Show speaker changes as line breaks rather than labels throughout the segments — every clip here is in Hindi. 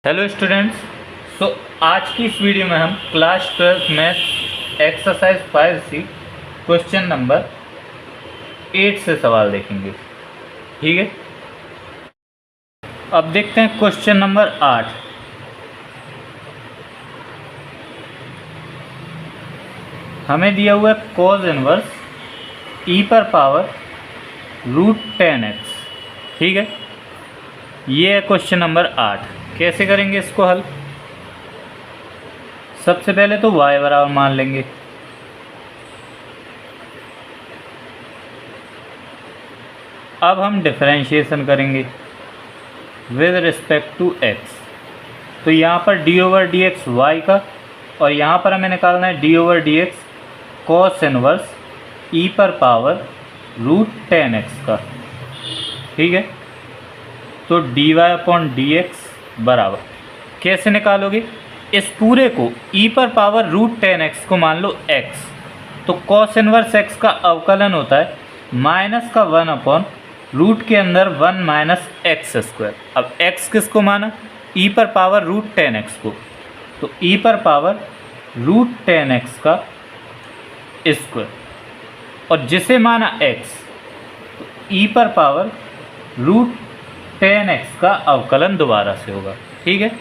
Hello students. आज की इस वीडियो में हम class 12 math exercise 5C question number 8 से सवाल देखेंगे। ठीक है, अब देखते हैं क्वेश्चन नंबर 8। हमें दिया हुआ है cos इनवर्स e पर पावर √10x। ठीक है, ये है क्वेश्चन नंबर 8। कैसे करेंगे इसको हल? सबसे पहले तो y बराबर मान लेंगे। अब हम डिफरेंशिएशन करेंगे विद रिस्पेक्ट टू x। तो यहाँ पर d/dx y का, और यहाँ पर हमें निकालना है d/dx cos इनवर्स e पर पावर √10x का। ठीक है, तो dy/dx बराबर कैसे निकालोगे? इस पूरे को e पर पावर √10x को मान लो x, तो cos इनवर्स x का अवकलन होता है माइनस का 1 रूट के अंदर 1 माइनस एक्स स्क्वायर। अब x किसको माना? e पर पावर √10x को, तो e पर पावर √10x का स्क्वायर, और जिसे माना x, तो e पर पावर √10x का अवकलन दोबारा से होगा। ठीक है,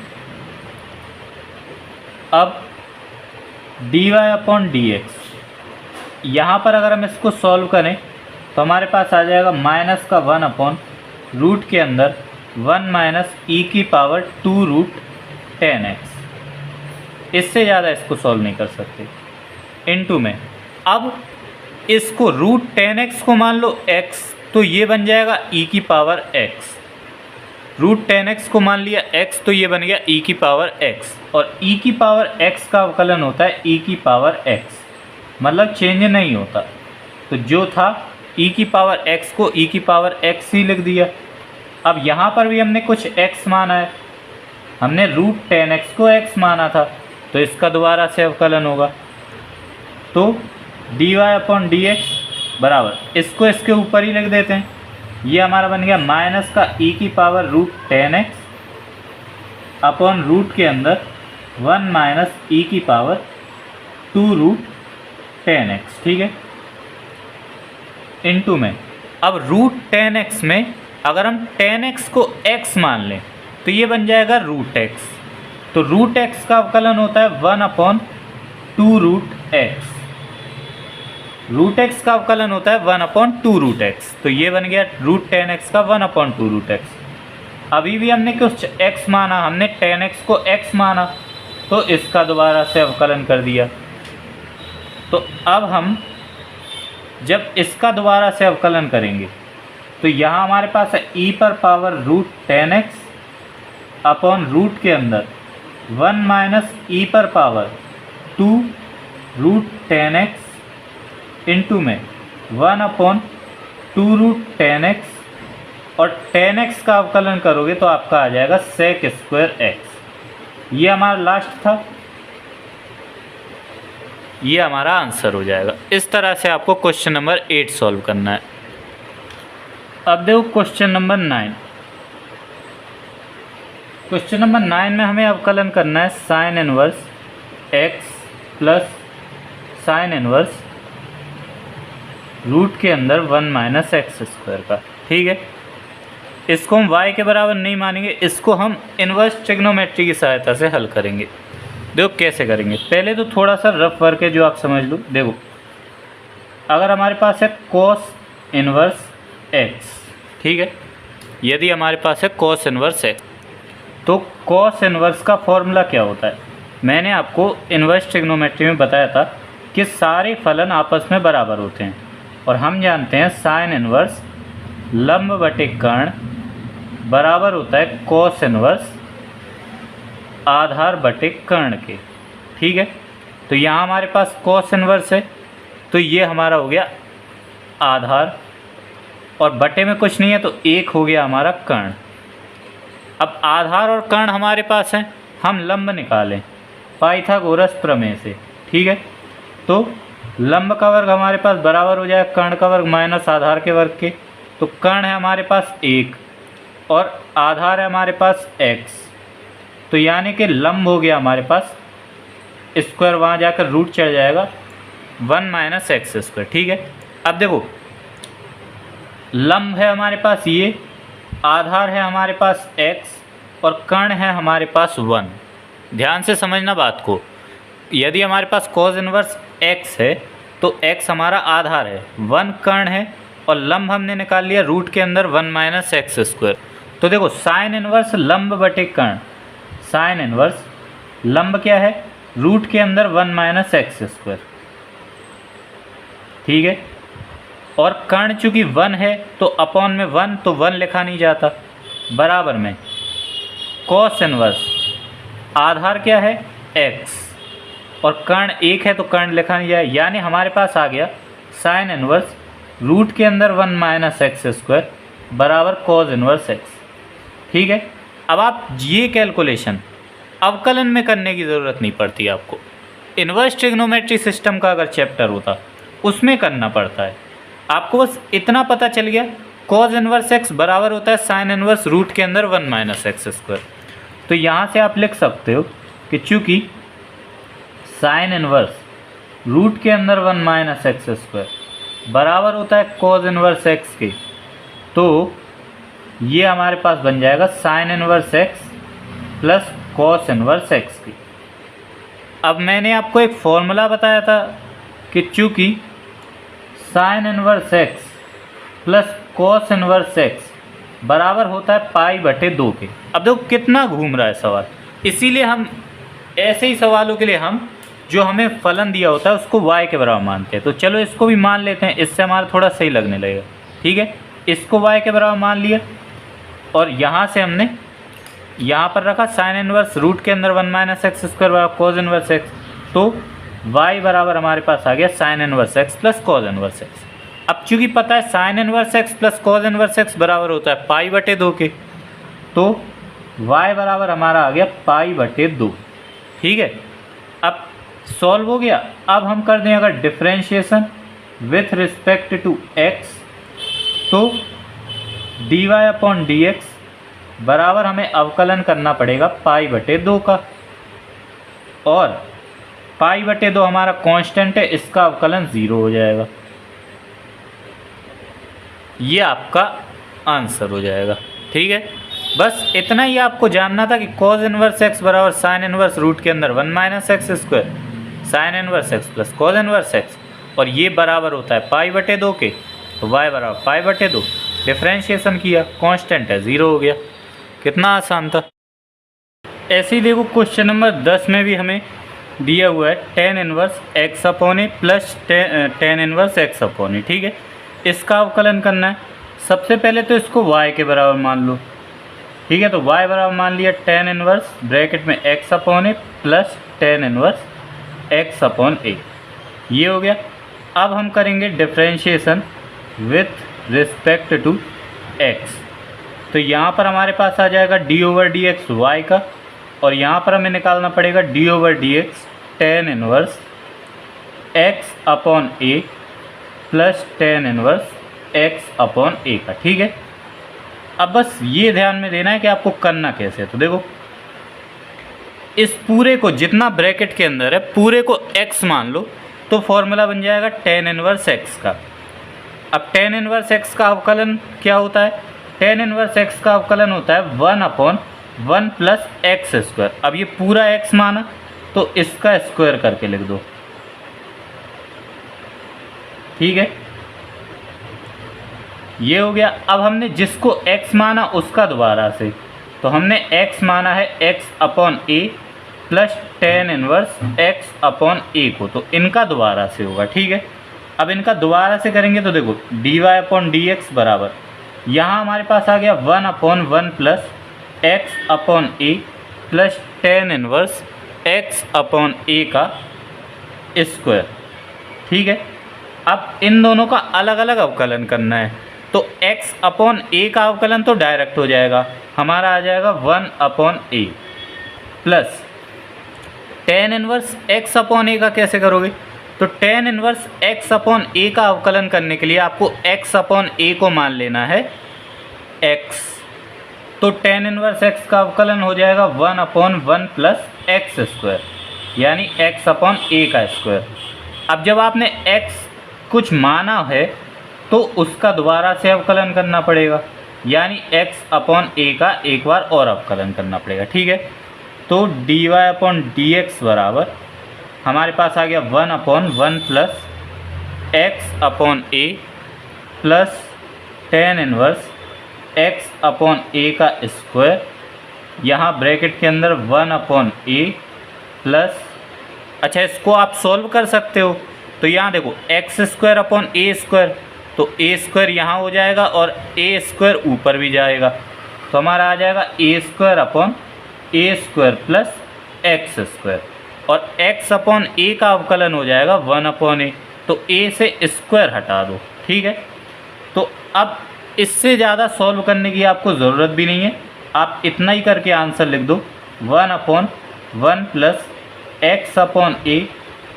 अब dy/dx, यहाँ पर अगर हम इसको सॉल्व करें तो हमारे पास आ जाएगा माइनस का 1 रूट के अंदर 1 माइनस e की पावर 2√10x। इससे ज़्यादा इसको सॉल्व नहीं कर सकते। इनटू में अब इसको √10x को मान लो x, तो ये बन जाएगा e की पावर x। √10x को मान लिया x, तो ये बन गया e की पावर x, और e की पावर x का अवकलन होता है e की पावर x, मतलब चेंज नहीं होता। तो जो था e की पावर x को e की पावर x ही लिख दिया। अब यहाँ पर भी हमने कुछ x माना है, हमने √10x को x माना था, तो इसका दोबारा से अवकलन होगा। तो dy/dx बराबर, इसको इसके ऊपर ही लिख देते हैं। ये हमारा बन गया माइनस का e की पावर √10x अपॉन रूट के अंदर 1 माइनस e की पावर 2√10x। ठीक है, इनटू में अब √10x में अगर हम 10x को x मान लें तो ये बन जाएगा √x। तो √x का अवकलन होता है 1/2√x। √x का अवकलन होता है 1/2√x, तो ये बन गया √10x का 1/2√x। अभी भी हमने कुछ x माना, हमने 10x को x माना, तो इसका दोबारा से अवकलन कर दिया। तो अब हम जब इसका दोबारा से अवकलन करेंगे तो यहाँ हमारे पास है e पर पावर √10x अपॉन रूट के अंदर 1 माइनस e पर पावर 2√10x इनटू में 1/2√10x, और 10x का अवकलन करोगे तो आपका आ जाएगा sec²x। ये हमारा लास्ट था, ये हमारा आंसर हो जाएगा। इस तरह से आपको क्वेश्चन नंबर 8 सॉल्व करना है। अब देखो क्वेश्चन नंबर 9। क्वेश्चन नंबर 9 में हमें अवकलन करना है sine inverse x plus sine inverse root के अंदर 1 माइनस एक्स स्क्वायर का। ठीक है, इसको हम y के बराबर नहीं मानेंगे, इसको हम इन्वर्स ट्रिग्नोमेट्री की सहायता से हल करेंगे। देखो कैसे करेंगे। पहले तो थोड़ा सा रफ वर्क है जो आप समझ लो। देखो, अगर हमारे पास है cos इनवर्स x, ठीक है, यदि हमारे पास है cos इनवर्स x, तो cos इनवर्स का फॉर्मूला क्या होता है? मैंने आपको इन्वर्स ट्रिग्नोमेट्री में बताया था कि सारे फलन आपस में बराबर होते हैं, और हम जानते हैं साइन इनवर्स लंब बटे कर्ण बराबर होता है cos इनवर्स आधार बटे कर्ण के। ठीक है, तो यहाँ हमारे पास cos इनवर्स है, तो ये हमारा हो गया आधार, और बटे में कुछ नहीं है तो 1 हो गया हमारा कर्ण। अब आधार और कर्ण हमारे पास हैं, हम लंब निकालें पाइथागोरस प्रमेय से। ठीक है, तो लंब का वर्ग हमारे पास बराबर हो जाएगा कर्ण का वर्ग माइनस आधार के वर्ग के। तो कर्ण है हमारे पास 1 और आधार है हमारे पास x, तो यानी कि लंब हो गया हमारे पास, स्क्वायर वहाँ जाकर रूट चढ़ जाएगा 1 माइनस एक्स स्क्वायर। ठीक है, अब देखो लंब है हमारे पास ये, आधार है हमारे पास x और कर्ण है हमारे पास 1। ध्यान से समझना बात को, यदि हमारे पास कॉस इनवर्स x है तो x हमारा आधार है, 1 कर्ण है और लंब हमने निकाल लिया रूट के अंदर 1 माइनस एक्स स्क्वायर। तो देखो साइन इनवर्स लंब बटे कर्ण, साइन इनवर्स लंब क्या है, रूट के अंदर 1 माइनस एक्स स्क्वायर। ठीक है, और कर्ण चूँकि 1 है तो अपॉन में 1, तो 1 लिखा नहीं जाता, बराबर में कॉस इनवर्स आधार क्या है x और कर्ण 1 है तो कर्ण लिखा नहीं जाए, यानी हमारे पास आ गया साइन इनवर्स रूट के अंदर 1 माइनस एक्स स्क्वायर बराबर कॉस इनवर्स x। ठीक है, अब आप ये कैलकुलेशन अवकलन में करने की ज़रूरत नहीं पड़ती आपको, इन्वर्स ट्रिग्नोमेट्री सिस्टम का अगर चैप्टर होता उसमें करना पड़ता है। आपको बस इतना पता चल गया कॉस इनवर्स x बराबर होता है साइन इनवर्स रूट के अंदर 1 माइनस एक्स स्क्वायर। तो यहाँ से आप लिख सकते हो कि चूँकि साइन इनवर्स रूट के अंदर 1 माइनस एक्स स्क्वायर बराबर होता है कॉस इनवर्स x के, तो ये हमारे पास बन जाएगा sign inverse x plus cos inverse x की। अब मैंने आपको एक फॉर्मूला बताया था कि चूँकि sign inverse x plus cos inverse x बराबर होता है पाई बटे 2 के। अब देखो कितना घूम रहा है सवाल, इसीलिए हम ऐसे ही सवालों के लिए हम जो हमें फलन दिया होता है उसको y के बराबर मानते हैं। तो चलो इसको भी मान लेते हैं, इससे हमारा थोड़ा सही लगने लगेगा। ठीक है, इसको y के बराबर मान लिया और यहाँ से हमने यहाँ पर रखा साइन इनवर्स रूट के अंदर 1 माइनस एक्स स्क्वायर बराबर कॉस इनवर्स x, तो y बराबर हमारे पास आ गया sign inverse x plus cos inverse x। अब चूँकि पता है sine inverse x plus cos inverse x बराबर होता है पाई बटे 2 के, तो y बराबर हमारा आ गया पाई बटे 2। ठीक है, अब सॉल्व हो गया। अब हम कर दें अगर differentiation with respect to x, तो dy अपॉन dx बराबर हमें अवकलन करना पड़ेगा पाई बटे 2 का, और पाई बटे 2 हमारा कांस्टेंट है, इसका अवकलन 0 हो जाएगा। ये आपका आंसर हो जाएगा। ठीक है, बस इतना ही आपको जानना था कि कॉस इनवर्स x बराबर साइन इनवर्स रूट के अंदर 1 minus x square sine inverse x plus cos inverse x, और ये बराबर होता है पाई बटे 2 के, तो y बराबर पाई बटे 2, डिफ्रेंशिएशन किया कांस्टेंट है 0 हो गया। कितना आसान था। ऐसे ही देखो क्वेश्चन नंबर 10 में भी हमें दिया हुआ है tan inverse x upon a plus tan inverse x upon a. ठीक है, इसका अवकलन करना है। सबसे पहले तो इसको y के बराबर मान लो। ठीक है, तो y बराबर मान लिया टेन इनवर्स ब्रैकेट में x upon a plus tan inverse x upon a, ये हो गया। अब हम करेंगे differentiation with respect to x, तो यहाँ पर हमारे पास आ जाएगा d over d x y का, और यहाँ पर हमें निकालना पड़ेगा d over d x tan inverse x upon a plus tan inverse x upon a का। ठीक है, अब बस ये ध्यान में देना है कि आपको करना कैसे है। तो देखो इस पूरे को जितना ब्रैकेट के अंदर है पूरे को x मान लो, तो फॉर्मूला बन जाएगा टेन इनवर्स x का। अब टेन इनवर्स x का अवकलन क्या होता है, टेन इनवर्स x का अवकलन होता है 1 अपॉन 1 प्लस एक्स स्क्वायर। अब ये पूरा x माना तो इसका स्क्वायर करके लिख दो। ठीक है, ये हो गया। अब हमने जिसको x माना उसका दोबारा से, तो हमने x माना है x upon a plus tan inverse x upon a को, तो इनका दोबारा से होगा। ठीक है, अब इनका दोबारा से करेंगे तो देखो d y upon d x बराबर, यहाँ हमारे पास आ गया 1 upon 1 plus x upon a plus tan inverse x upon a का स्क्वायर। ठीक है, अब इन दोनों का अलग अलग अवकलन करना है, तो x अपॉन ए का अवकलन तो डायरेक्ट हो जाएगा, हमारा आ जाएगा 1 upon a plus tan inverse x upon a का कैसे करोगे, तो tan inverse x upon a का अवकलन करने के लिए आपको x अपॉन ए को मान लेना है x, तो टेन इनवर्स एक्स का अवकलन हो जाएगा 1/1 प्लस एक्स स्क्वायर, यानी x अपॉन ए का स्क्वायर। अब जब आपने x कुछ माना है तो उसका दोबारा से अवकलन करना पड़ेगा, यानी x अपॉन ए का एक बार और अवकलन करना पड़ेगा, ठीक है। तो dy अपॉन डी एक्स बराबर हमारे पास आ गया 1/1 plus x upon a plus tan inverse x upon a का स्क्वायर, यहाँ ब्रैकेट के अंदर 1/a प्लस, अच्छा इसको आप सॉल्व कर सकते हो। तो यहाँ देखो x square upon a square, तो ए स्क्वायर यहाँ हो जाएगा और ए स्क्वायर ऊपर भी जाएगा, तो हमारा आ जाएगा ए square upon a square plus x square, और एक्स अपॉन ए का अवकलन हो जाएगा 1/a, तो ए से स्क्वायर हटा दो, ठीक है। तो अब इससे ज़्यादा सॉल्व करने की आपको ज़रूरत भी नहीं है, आप इतना ही करके आंसर लिख दो 1/1 plus x upon a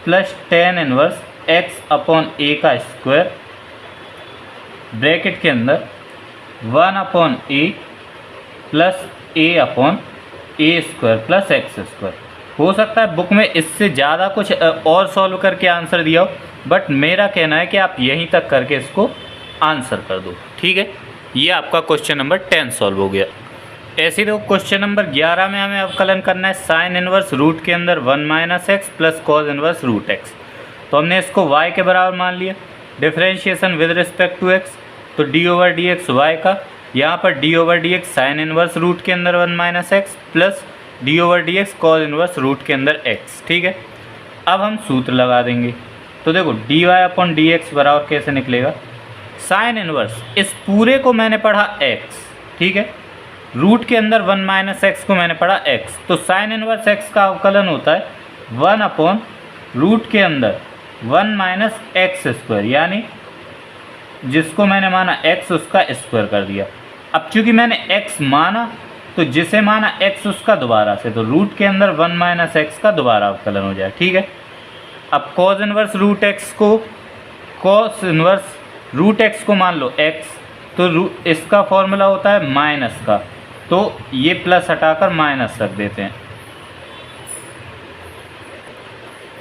plus tan inverse x upon a का स्क्वायर, ब्रैकेट के अंदर 1/a plus a upon a square plus x square. हो सकता है बुक में इससे ज़्यादा कुछ और सॉल्व करके आंसर दिया हो, बट मेरा कहना है कि आप यहीं तक करके इसको आंसर कर दो, ठीक है। ये आपका क्वेश्चन नंबर 10 सॉल्व हो गया। ऐसे तो क्वेश्चन नंबर 11 में हमें अवकलन करना है साइन इनवर्स रूट के अंदर 1 - x plus cos inverse root x। तो हमने इसको y के बराबर मान लिया, differentiation with respect to x, तो d/dx y का, यहाँ पर d/dx साइन इनवर्स रूट के अंदर 1 - x plus d/dx cos inverse root के अंदर x, ठीक है। अब हम सूत्र लगा देंगे, तो देखो dy/dx बराबर कैसे निकलेगा, साइन इनवर्स इस पूरे को मैंने पढ़ा x, ठीक है, रूट के अंदर 1 - x को मैंने पढ़ा x, तो साइन इनवर्स x का अवकलन होता है 1/रूट के अंदर 1 - x स्क्वायर, यानी जिसको मैंने माना x उसका स्क्वायर कर दिया। अब चूँकि मैंने x माना तो जिसे माना x उसका दोबारा से, तो रूट के अंदर 1 - x का दोबारा अवकलन हो जाए, ठीक है। अब कॉस इनवर्स रूट x को, कॉस इनवर्स रूट x को मान लो x, तो इसका फॉर्मूला होता है माइनस का, तो ये प्लस हटाकर माइनस रख देते हैं,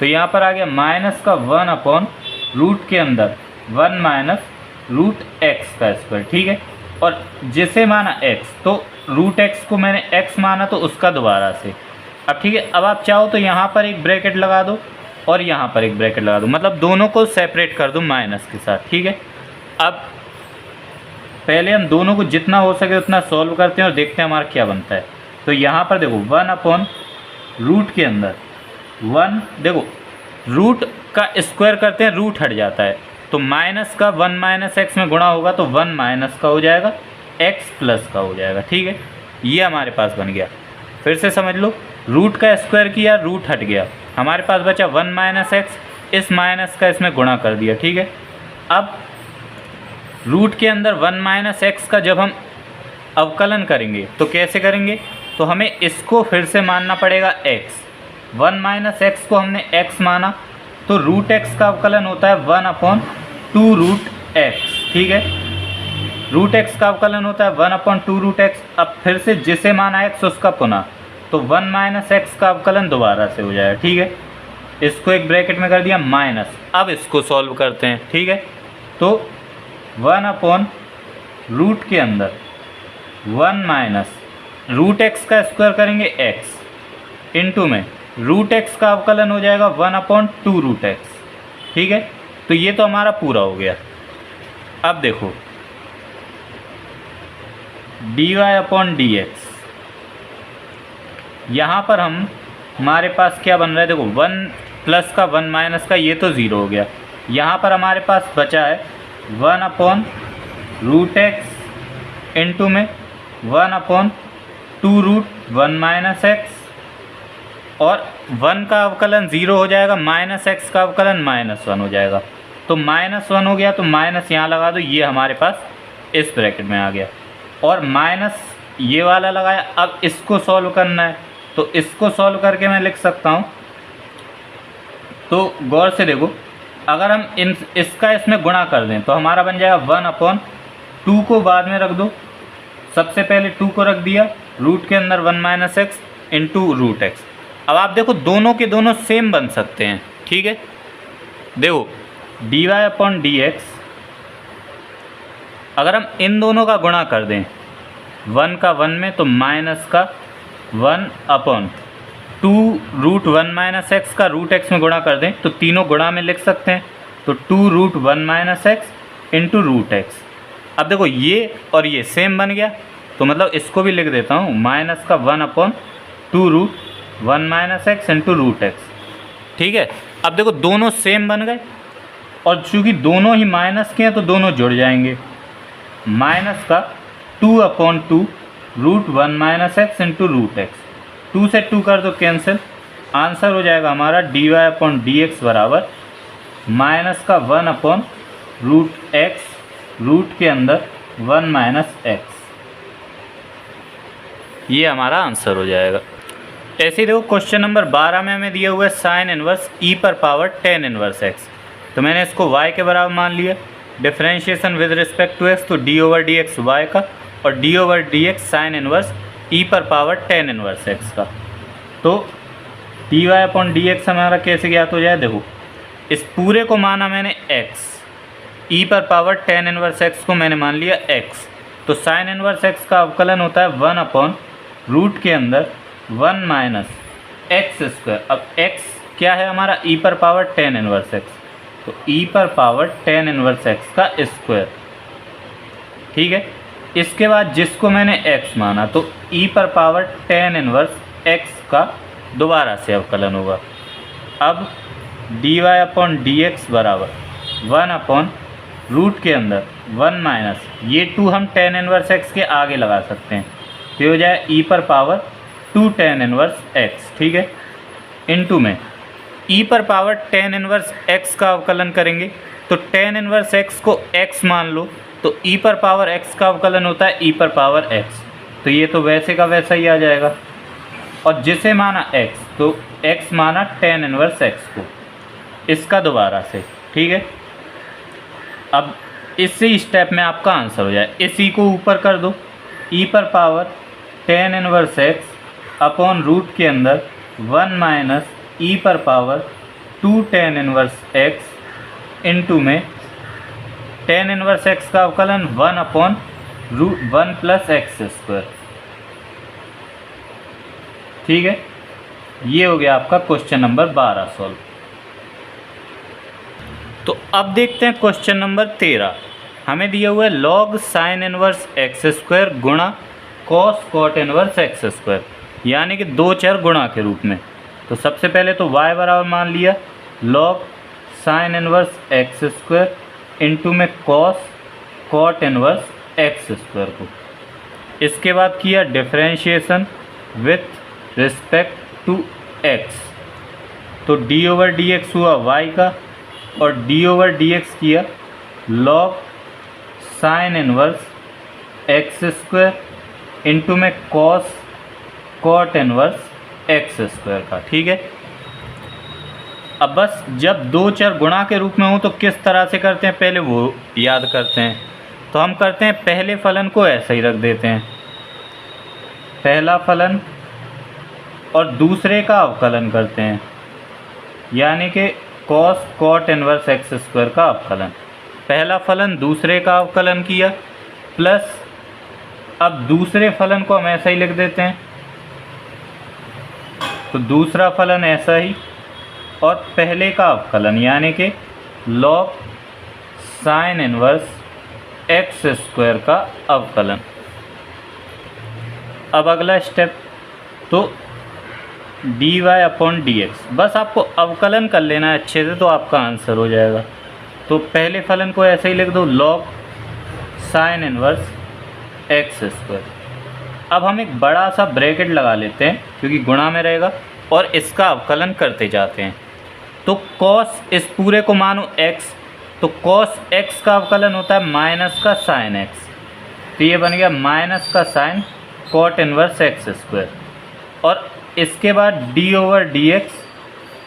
तो यहाँ पर आ गया माइनस का 1/रूट के अंदर 1 - रूट x का स्क्वायर, ठीक है। और जिसे माना x, तो रूट x को मैंने x माना तो उसका दोबारा से। अब ठीक है, अब आप चाहो तो यहाँ पर एक ब्रैकेट लगा दो और यहाँ पर एक ब्रैकेट लगा दो, मतलब दोनों को सेपरेट कर दो माइनस के साथ, ठीक है। अब पहले हम दोनों को जितना हो सके उतना सॉल्व करते हैं और देखते हैं हमारा क्या बनता है। तो यहाँ पर देखो 1/रूट के अंदर 1, देखो रूट का स्क्वायर करते हैं रूट हट जाता है, तो माइनस का 1 - x में गुणा होगा तो 1 माइनस का हो जाएगा, x प्लस का हो जाएगा, ठीक है। ये हमारे पास बन गया। फिर से समझ लो, रूट का स्क्वायर किया रूट हट गया, हमारे पास बचा 1 - x, इस माइनस का इसमें गुणा कर दिया, ठीक है। अब रूट के अंदर 1 - x का जब हम अवकलन करेंगे तो कैसे करेंगे, तो हमें इसको फिर से मानना पड़ेगा x, 1 - x को हमने x माना, तो रूट x का अवकलन होता है 1/2 रूट x, ठीक है। रूट x का अवकलन होता है 1/2 रूट x। अब फिर से जिसे माना x उसका पुनः, तो 1 - x का अवकलन दोबारा से हो जाएगा, ठीक है। इसको एक ब्रैकेट में कर दिया माइनस। अब इसको सॉल्व करते हैं, ठीक है। तो 1/रूट के अंदर 1 - रूट x का स्क्वायर करेंगे x, इंटू में रूट x का अवकलन हो जाएगा 1/2 रूट x, ठीक है। तो ये तो हमारा पूरा हो गया। अब देखो dy/dx, यहाँ पर हमारे पास क्या बन रहा है, देखो 1 प्लस का 1 माइनस का, ये तो ज़ीरो हो गया। यहाँ पर हमारे पास बचा है 1/रूट x इंटू में 1/2 रूट 1 - x, और 1 का अवकलन 0 हो जाएगा, माइनस x का अवकलन -1 हो जाएगा, तो -1 हो गया, तो माइनस यहाँ लगा दो, ये हमारे पास इस ब्रैकेट में आ गया, और माइनस ये वाला लगाया। अब इसको सॉल्व करना है, तो इसको सॉल्व करके मैं लिख सकता हूँ, तो गौर से देखो, अगर हम इसका इसमें गुणा कर दें तो हमारा बन जाएगा 1/2 को बाद में रख दो, सबसे पहले 2 को रख दिया, रूट के अंदर 1 minus x into root x. अब आप देखो दोनों के दोनों सेम बन सकते हैं, ठीक है। देखो dy अपॉन डी एक्स, अगर हम इन दोनों का गुणा कर दें 1 का 1 में, तो माइनस का 1 अपॉन 2 रूट 1 माइनस एक्स का रूट एक्स में गुणा कर दें तो तीनों गुणा में लिख सकते हैं, तो 2 root 1 minus x into root x. अब देखो ये और ये सेम बन गया, तो मतलब इसको भी लिख देता हूँ माइनस का 1 upon 2 root 1 minus x into root x, ठीक है। अब देखो दोनों सेम बन गए, और चूँकि दोनों ही माइनस के हैं तो दोनों जुड़ जाएंगे, माइनस का 2 upon 2 root 1 minus x into root x. 2 से 2 कर दो कैंसिल, आंसर हो जाएगा हमारा d y upon d x बराबर माइनस का 1 अपॉन रूट एक्स, रूट के अंदर 1 माइनस एक्स। ये हमारा आंसर हो जाएगा। ऐसे ही देखो क्वेश्चन नंबर 12 में हमें दिया हुआ है साइन इनवर्स ई पर पावर टेन इनवर्स एक्स, तो मैंने इसको y के बराबर मान लिया। Differentiation with respect to x, तो d over d x y का और d over d x sine inverse e पर पावर टेन इनवर्स एक्स का। तो dy अपॉन डी एक्स हमारा कैसे ज्ञात हो जाए, देखो इस पूरे को माना मैंने x, ई पर पावर टेन इनवर्स एक्स को मैंने मान लिया x, तो साइन इनवर्स x का अवकलन होता है 1 अपॉन रूट के अंदर 1 माइनस एक्स स्क्वायर। अब x क्या है हमारा, ई पर पावर टेन इनवर्स एक्स, तो ई पर पावर टेन इनवर्स एक्स का स्क्वायर, ठीक है। इसके बाद जिसको मैंने x माना, तो ई पर पावर टेन इनवर्स एक्स का दोबारा से अवकलन होगा। अब d y upon d x बराबर 1 अपॉन रूट के अंदर 1 माइनस, ये 2 हम टेन इनवर्स एक्स के आगे लगा सकते हैं, तो हो जाए ई पर पावर 2 टेन इनवर्स एक्स, ठीक है, इनटू में ई पर पावर टेन इनवर्स एक्स का अवकलन करेंगे, तो टेन इनवर्स एक्स को x मान लो, तो ई पर पावर x का अवकलन होता है ई पर पावर x, तो ये तो वैसे का वैसा ही आ जाएगा। और जिसे माना x, तो x माना टेन इनवर्स x को, इसका दोबारा से, ठीक है। अब इसी स्टेप में आपका आंसर हो जाए, इसी को ऊपर कर दो, ई पर power ten inverse x upon root के अंदर 1 माइनस ई पर power 2 ten inverse x into में टेन इनवर्स एक्स का अवकलन 1 upon root 1 plus x square, ठीक है। ये हो गया आपका क्वेश्चन नंबर 12 सॉल्व। तो अब देखते हैं क्वेश्चन नंबर 13। हमें दिया हुआ है log sine inverse x square गुणा cos cot inverse x square, यानी कि दो चर गुणा के रूप में। तो सबसे पहले तो y बराबर मान लिया log sine inverse x square into में cos cot inverse x square को। इसके बाद किया differentiation with respect to x, तो d ओवर डी एक्स हुआ y का, और d ओवर डी एक्स किया log sine inverse x square into में cos cot inverse x square का, ठीक है। अब बस जब दो चर गुणा के रूप में हो तो किस तरह से करते हैं पहले वो याद करते हैं। तो हम करते हैं पहले फलन को ऐसे ही रख देते हैं, पहला फलन, और दूसरे का अवकलन करते हैं, यानी कि cos cot inverse x square का अवकलन। पहला फलन दूसरे का अवकलन किया, प्लस अब दूसरे फलन को हम ऐसा ही लिख देते हैं, तो दूसरा फलन ऐसा ही, और पहले का अवकलन यानी कि log sine inverse x square का अवकलन। अब अगला स्टेप, तो d y upon d x, बस आपको अवकलन कर लेना है अच्छे से तो आपका आंसर हो जाएगा। तो पहले फलन को ऐसे ही लिख दो log sine inverse x square. अब हम एक बड़ा सा ब्रैकेट लगा लेते हैं क्योंकि गुणा में रहेगा, और इसका अवकलन करते जाते हैं। तो कॉस, इस पूरे को मानो x, तो कॉस x का अवकलन होता है माइनस का साइन x, तो ये बन गया माइनस का sine cot inverse x square, और इसके बाद d over d x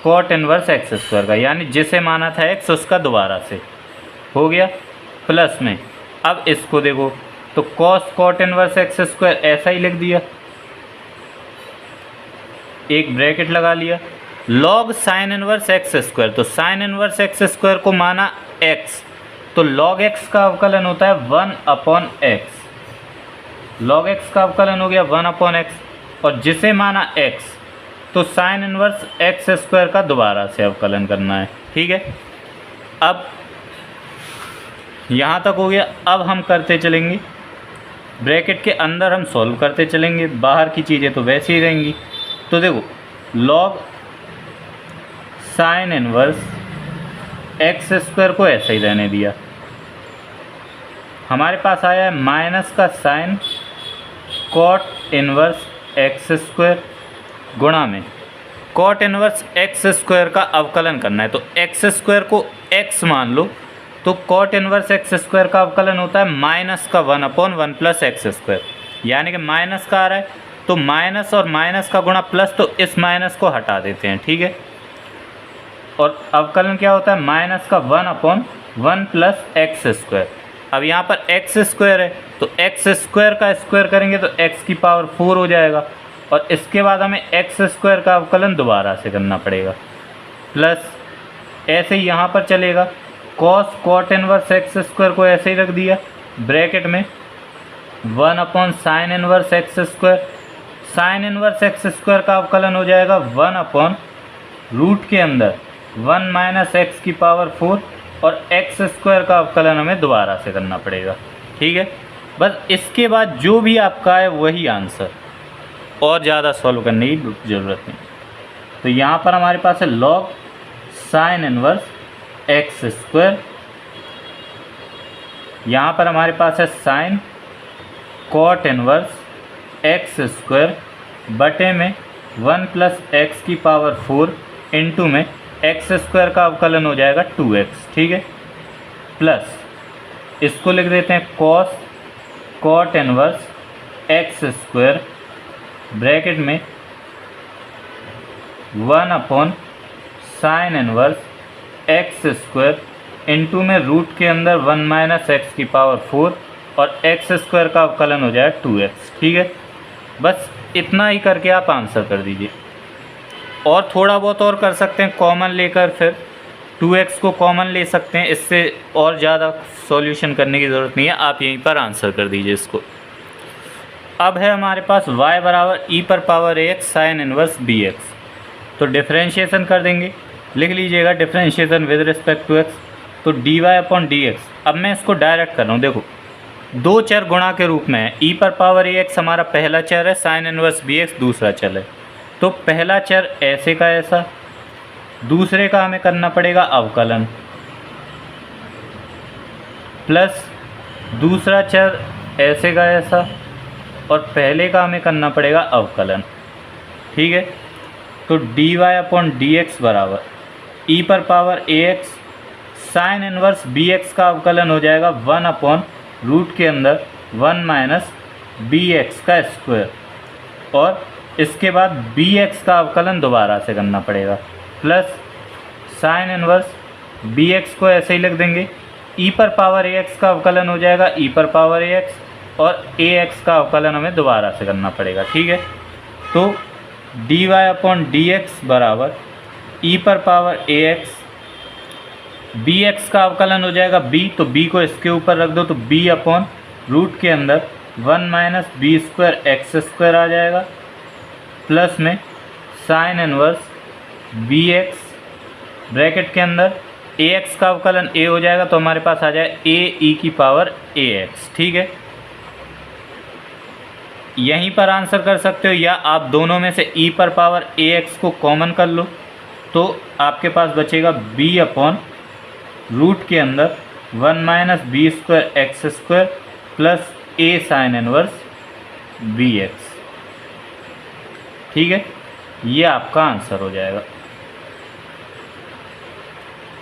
cot inverse x square का, यानी जिसे माना था x उसका दोबारा से हो गया, प्लस में अब इसको देखो तो cos cot inverse x square ऐसा ही लिख दिया, एक ब्रैकेट लगा लिया। Log sine inverse x square, तो साइन इनवर्स एक्स स्क्वायर को माना एक्स, तो लॉग एक्स का अवकलन होता है 1/x। लॉग एक्स का अवकलन हो गया 1/x, और जिसे माना x, तो साइन इनवर्स एक्स स्क्वायर का दोबारा से अवकलन करना है। ठीक है, अब यहाँ तक हो गया। अब हम करते चलेंगे, ब्रैकेट के अंदर हम सॉल्व करते चलेंगे, बाहर की चीज़ें तो वैसे ही रहेंगी। तो देखो, log sine inverse x square को ऐसे ही रहने दिया, हमारे पास आया है माइनस का sine cot inverse x square गुणा में कॉट इनवर्स एक्स स्क्वायर का अवकलन करना है। तो एक्स स्क्वायर को x मान लो, तो कॉट इनवर्स एक्स स्क्वायर का अवकलन होता है माइनस का 1/1 प्लस एक्स स्क्वायर, यानी कि माइनस का आ रहा है तो माइनस और माइनस का गुणा प्लस, तो इस माइनस को हटा देते हैं। ठीक है, और अवकलन क्या होता है माइनस का 1/1 प्लस एक्स स्क्वायर। अब यहाँ पर एक्स स्क्वायर है, तो एक्स स्क्वायर का स्क्वायर करेंगे तो एक्स की पावर 4 हो जाएगा, और इसके बाद हमें एक्स स्क्वायर का अवकलन दोबारा से करना पड़ेगा, प्लस ऐसे ही यहाँ पर चलेगा। Cos cot inverse x square को ऐसे ही रख दिया ब्रैकेट में 1/साइन inverse x square. Sine inverse x square का अवकलन हो जाएगा 1/रूट के अंदर 1 माइनस एक्स की पावर 4, और एक्स स्क्वायर का अवकलन हमें दोबारा से करना पड़ेगा। ठीक है, बस इसके बाद जो भी आपका है वही आंसर, और ज़्यादा सॉल्व करने की ज़रूरत नहीं। तो यहाँ पर हमारे पास है log sine inverse x square, यहाँ पर हमारे पास है sine cot inverse x square बटे में 1 प्लस एक्स की पावर 4 इंटू में एक्स स्क्वायर का अवकलन हो जाएगा 2x। ठीक है, प्लस इसको लिख देते हैं cos cot inverse x square bracket में 1/साइन इनवर्स एक्स स्क्वायर इंटू में रूट के अंदर 1 माइनस एक्स की पावर 4, और एक्स स्क्वायर का अवकलन हो जाएगा 2x। ठीक है, बस इतना ही करके आप आंसर कर दीजिए, और थोड़ा बहुत और कर सकते हैं कॉमन लेकर, फिर 2x को कॉमन ले सकते हैं, इससे और ज़्यादा सॉल्यूशन करने की ज़रूरत नहीं है, आप यहीं पर आंसर कर दीजिए इसको। अब है हमारे पास y बराबर e पर power ax sine inverse bx, तो डिफ्रेंशिएशन कर देंगे, लिख लीजिएगा differentiation with respect to x, तो dy/dx। अब मैं इसको डायरेक्ट कर रहा हूँ, देखो दो चर गुणा के रूप में है, e पर पावर ax हमारा पहला चर है, साइन इनवर्स bx दूसरा चर है, तो पहला चर ऐसे का ऐसा, दूसरे का हमें करना पड़ेगा अवकलन, प्लस दूसरा चर ऐसे का ऐसा, और पहले का हमें करना पड़ेगा अवकलन। ठीक है, तो dy/dx बराबर e पर power ax sine inverse bx का अवकलन हो जाएगा 1/रूट के अंदर 1 माइनस bx का स्क्वायर, और इसके बाद bx का अवकलन दोबारा से करना पड़ेगा, प्लस साइन इनवर्स bx को ऐसे ही लिख देंगे, e पर पावर ax का अवकलन हो जाएगा e पर पावर ax, और ax का अवकलन हमें दोबारा से करना पड़ेगा। ठीक है, तो dy/dx बराबर e पर पावर ax, bx का अवकलन हो जाएगा b, तो b को इसके ऊपर रख दो, तो b/रूट के अंदर 1 minus b square x square आ जाएगा, प्लस में साइन इनवर्स bx ब्रैकेट के अंदर ax का अवकलन a हो जाएगा, तो हमारे पास आ जाए a e की पावर ax। ठीक है, यहीं पर आंसर कर सकते हो, या आप दोनों में से e पर पावर ax को कॉमन कर लो, तो आपके पास बचेगा b/रूट के अंदर 1 minus b square x square plus a sine inverse bx। ठीक है, ये आपका आंसर हो जाएगा।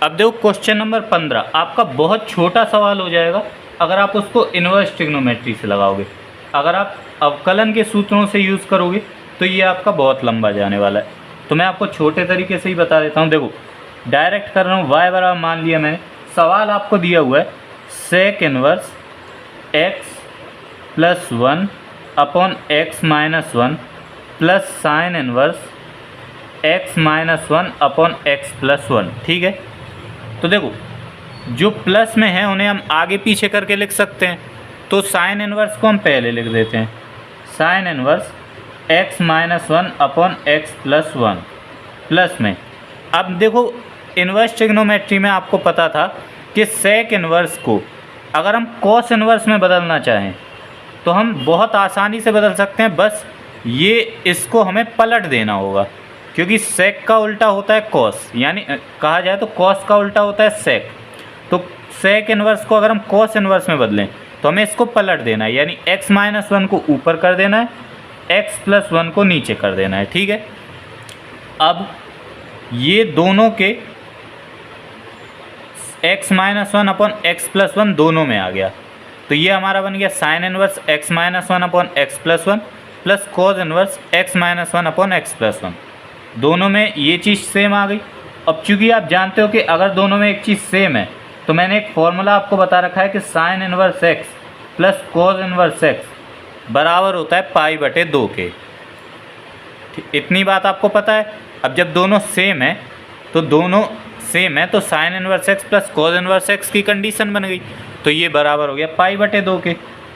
अब देखो क्वेश्चन नंबर 15 आपका बहुत छोटा सवाल हो जाएगा अगर आप उसको इन्वर्स ट्रिग्नोमेट्री से लगाओगे। अगर आप अवकलन के सूत्रों से यूज़ करोगे तो ये आपका बहुत लंबा जाने वाला है, तो मैं आपको छोटे तरीके से ही बता देता हूँ। देखो डायरेक्ट कर रहा हूँ, y बराबर मान लिया मैंने, सवाल आपको दिया हुआ है sec inverse x plus 1 upon x minus 1 plus sine inverse x minus 1 upon x plus 1। ठीक है, तो देखो जो प्लस में है उन्हें हम आगे पीछे करके लिख सकते हैं। तो साइन इनवर्स को हम पहले लिख देते हैं, sign inverse x minus 1 upon x plus 1 plus में। अब देखो इन्वर्स ट्रिग्नोमेट्री में आपको पता था कि सेक इन्वर्स को अगर हम कॉस इन्वर्स में बदलना चाहें तो हम बहुत आसानी से बदल सकते हैं, बस ये इसको हमें पलट देना होगा, क्योंकि सेक का उल्टा होता है कॉस, यानी कहा जाए तो कॉस का उल्टा होता है सेक। तो सेक इन्वर्स को अगर हम कॉस इन्वर्स में बदलें तो हमें इसको पलट देना है, यानी x माइनस 1 को ऊपर कर देना है, x प्लस 1 को नीचे कर देना है। ठीक है, अब ये दोनों के x minus 1 upon x plus 1 दोनों में आ गया, तो ये हमारा बन गया sign inverse x minus 1 upon x plus 1 plus cos inverse x minus 1 upon x plus 1। दोनों में ये चीज़ सेम आ गई। अब चूँकि आप जानते हो कि अगर दोनों में एक चीज़ सेम है तो मैंने एक फॉर्मूला आपको बता रखा है कि sign inverse x plus cos inverse x बराबर होता है पाई बटे 2 के। इतनी बात आपको पता है। अब जब दोनों सेम है तो sine inverse x plus cos inverse x की कंडीशन बन गई, तो ये बराबर हो गया पाई बटे 2 के।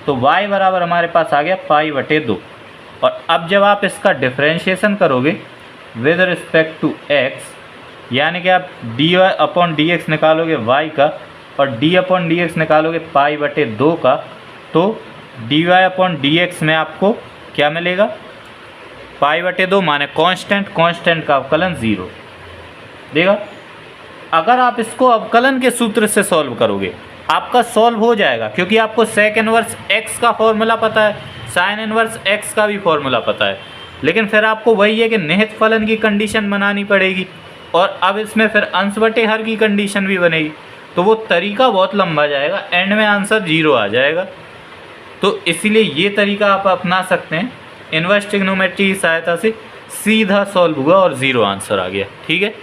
तो y बराबर हमारे पास आ गया पाई बटे 2। और अब जब आप इसका डिफ्रेंशिएशन करोगे विद रिस्पेक्ट टू x, यानी कि आप dy अपॉन डी एक्स निकालोगे y का और d अपॉन डी एक्स निकालोगे पाई बटे 2 का, तो dy अपॉन डी एक्स में आपको क्या मिलेगा, पाई बटे 2 माने कांस्टेंट, कांस्टेंट का अवकलन 0 देगा। अगर आप इसको अवकलन के सूत्र से सॉल्व करोगे आपका सॉल्व हो जाएगा, क्योंकि आपको सेक इनवर्स x का फॉर्मूला पता है, साइन इनवर्स x का भी फॉर्मूला पता है, लेकिन फिर आपको वही है कि निहित फलन की कंडीशन बनानी पड़ेगी, और अब इसमें फिर अंश बटे हर की कंडीशन भी बनेगी, तो वो तरीका बहुत लंबा जाएगा, एंड में आंसर 0 आ जाएगा। तो इसीलिए ये तरीका आप अपना सकते हैं, इन्वर्स ट्रिग्नोमेट्री की सहायता से सीधा सॉल्व हुआ और 0 आंसर आ गया। ठीक है।